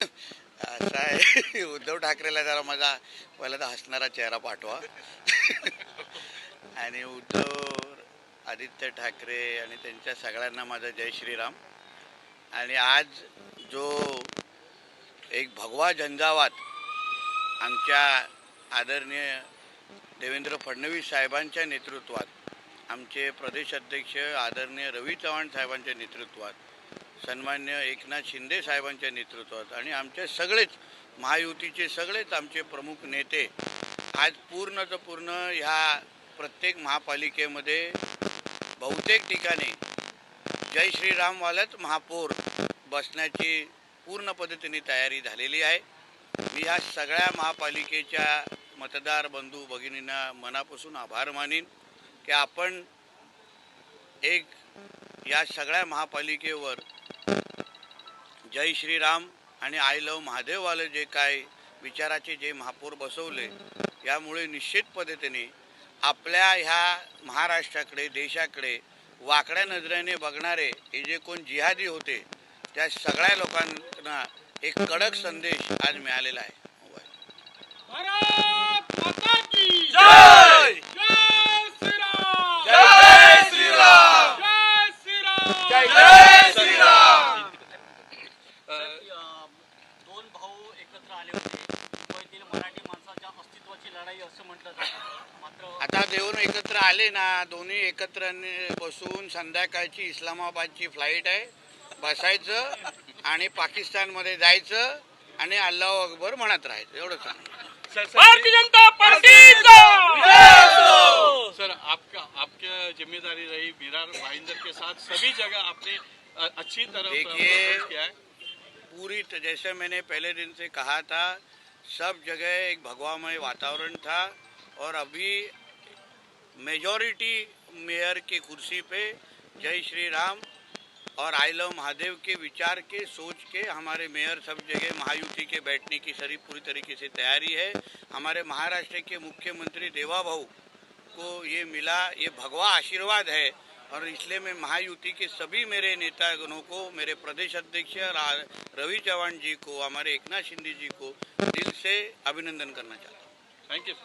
असं आहे उद्धव ठाकरेला जरा माझा पहिला तर हसणारा चेहरा पाठवा आणि उद्धव आदित्य ठाकरे आणि त्यांच्या सगळ्यांना माझा जय श्रीराम. आणि आज जो एक भगवा झंझावात आमच्या आदरणीय देवेंद्र फडणवीस साहेबांच्या नेतृत्वात, आमचे प्रदेश अध्यक्ष आदरणीय रवी चव्हाण साहेबांच्या नेतृत्वात, सन्मान्य एकनाथ शिंदे साहेबांच्या नेतृत्वात आणि आमचे सगळेच महायुतीचे सगळेच आमचे प्रमुख नेते आज पूर्णचं पूर्ण ह्या प्रत्येक महापालिकेमध्ये बहुतेक ठिकाणी जय श्रीरामवालाच महापौर बसण्याची पूर्ण पद्धतीने तयारी झालेली आहे. मी ह्या सगळ्या महापालिकेच्या मतदार बंधू भगिनींना मनापासून आभार मानीन की आपण एक या सगळ्या महापालिकेवर जय श्रीराम आणि आय लव महादेववाले जे काय विचाराचे जे महापौर बसवले, यामुळे निश्चित पद्धतीने आपल्या ह्या महाराष्ट्राकडे देशाकडे वाकड्या नजरेने बघणारे हे जे कोण जिहादी होते त्या सगळ्या लोकांना एक कडक संदेश आज मिळालेला आहे. भारत माता की जय! जय श्रीराम! जय श्रीराम! जय श्रीराम! जय श्रीराम! दोन भाऊ एकत्र आले होते. मुंबईतील मराठी माणसाच्या अस्तित्वाची लढाई असं म्हटलं जातं. मात्र आता देऊन एकत्र आले ना, दोन्ही एकत्र बसून संध्याकाळची इस्लामाबादची फ्लाईट आहे, बसायचं आणि पाकिस्तानमध्ये जायचं आणि अल्लाह अकबर म्हणत राहायचं, एवढंच आहे. भारतीय जनता पार्टी सर आपका जिम्मेदारी रही मीरा भाईंदर के साथ सभी जगह आपने अच्छी तरह देखिए, किया है. पूरी जैसे मैंने पहले दिन से कहा था, सब जगह एक भगवामय वातावरण था और अभी मेजॉरिटी मेयर की कुर्सी पे जय श्री राम और आई लव महादेव के विचार के सोच के हमारे मेयर सब जगह महायुति के बैठने की सारी पूरी तरीके से तैयारी है. हमारे महाराष्ट्र के मुख्यमंत्री देवा भाऊ को ये मिला, ये भगवा आशीर्वाद है और इसलिए मैं महायुति के सभी मेरे नेतागणों को, मेरे प्रदेश अध्यक्ष रवि चव्हाण जी को, हमारे एकनाथ शिंदे जी को दिल से अभिनंदन करना चाहता हूँ. Thank you.